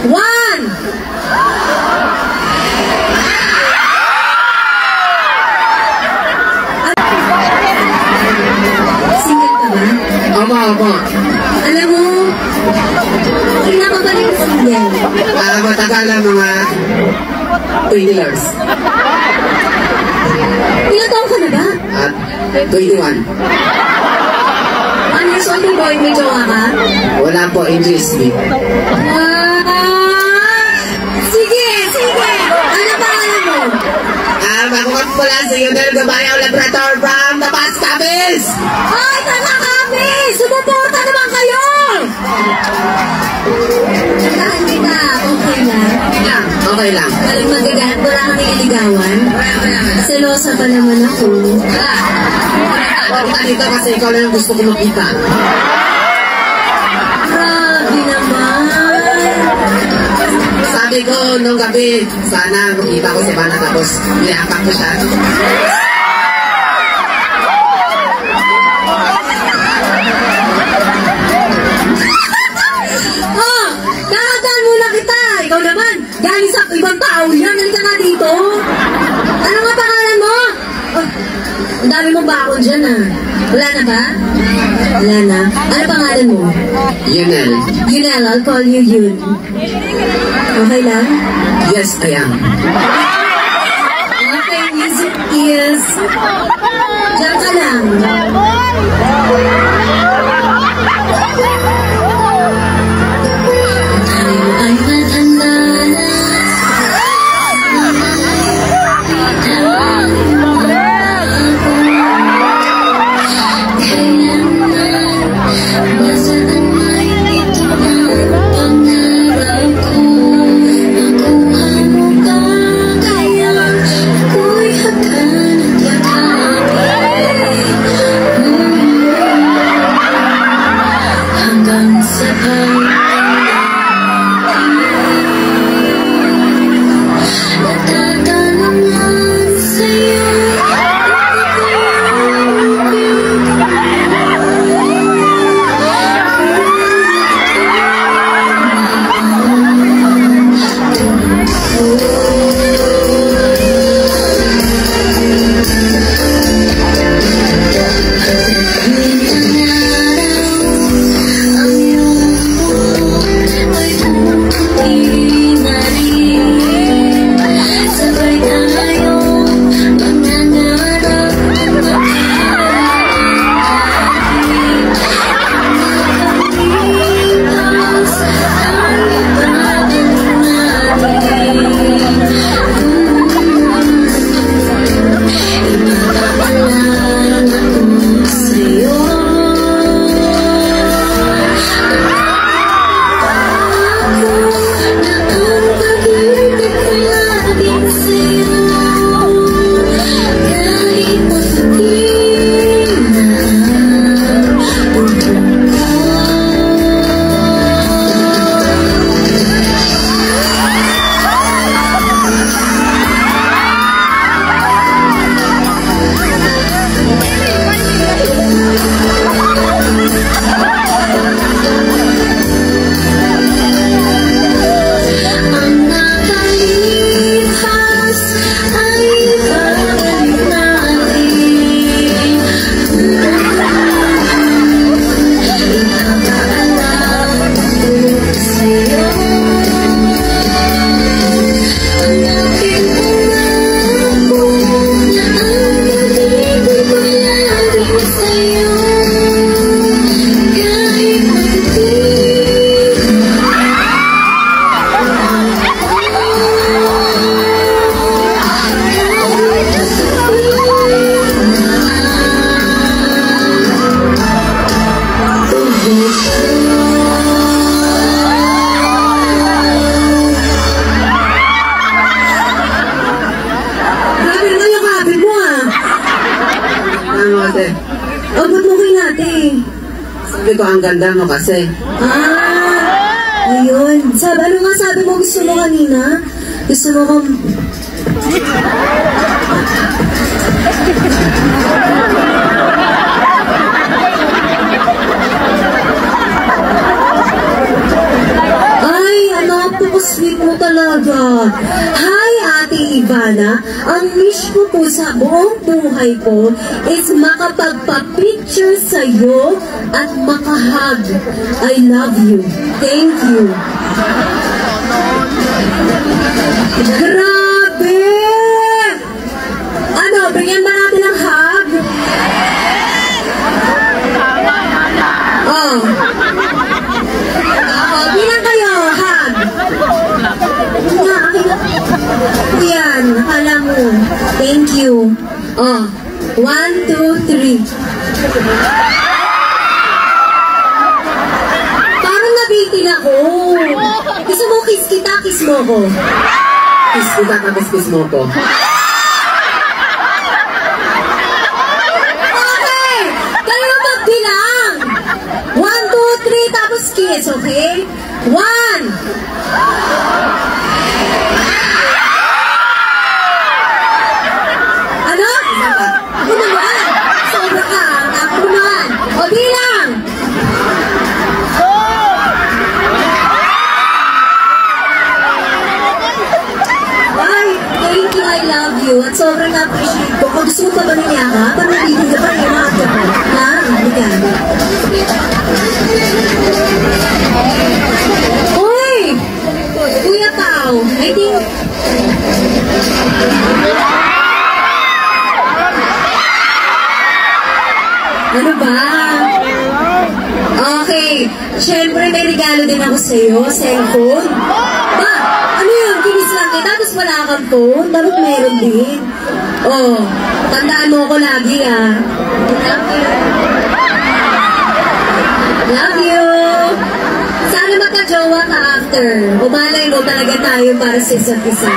1. Single ka ba? Opo. Alam mo, kailan ka ba rin single? Matagal lang mga 20 years. Ilan taon ka na ba? At 21. Ano yung song boy? May jowa ka? Wala po, English me. Sige! Ano pangalan mo? Bago ka pala sa Yonel Gabayaw Labrador from the Past Cabins! Ay, taga kami! Sumuporta naman kayo! Tandaan kita, okay lang? Okay lang. Walang magagahan, wala kang nililigawan? Wala. Selosa pa naman ako. Huwag ka dito kasi ikaw lang yung gusto ko makita. Grabe naman! Sabi ko nung gabi, sana makita ko si Bana tapos niyakap ko siya. Nakakataan muna kita! Ikaw naman, galing sa ibang tao yan, nalika nga dito! Ano nga pangalan mo? Ang dami mong bakon dyan Wala na ba? Wala na. Ano pangalan mo? Yunel. Yunel, I'll call you Yun. Okay lang? Yes, I am. Okay, music is... Diyan ka lang. Ay matanda na. Sabi ko, ang ganda mo kasi. Ayun. Ano nga sabi mo gusto mo kanina? Gusto mo kong... Ay, ano po talaga. Hi, Ate Ivana. Ang wish ko po sa buong buhay ko is makapagpa-picture sa'yo at makahug. I love you. Thank you. Grabe! Ano, bigyan ba natin ng hug? Oh. Bilang kayo, hug. Yan, akala mo. Thank you. Oh, 1, 2, 3. Parang nabitin ako. Gusto mo kiss kita, kiss mo ko. Kiss kita, kiss mo ko. Okay! Kayo magbilang. 1, 2, 3, tapos kiss, okay? 1. Ano? Ako naman. Sobra ka. Ako naman. O, bilang. Ay, thank you, I love you. At sobrang na-appreciate ko. Kung gusto mo pa ba niya ka, parang nabibig ka pa rin mga ako. Ha? Halika. Uy! Kuya Pao, I think... Ano ba? Okay. Siyempre, may regalo din ako sa'yo. Cellphone. Ba? Ano yun? Kinis lang kita, tapos wala kang phone. Dapat meron din. Oh, tandaan mo ako lagi, ah. Love you. Love you. Sana magka-jowa ka after. O malay mo talaga tayo para sa isa't isa.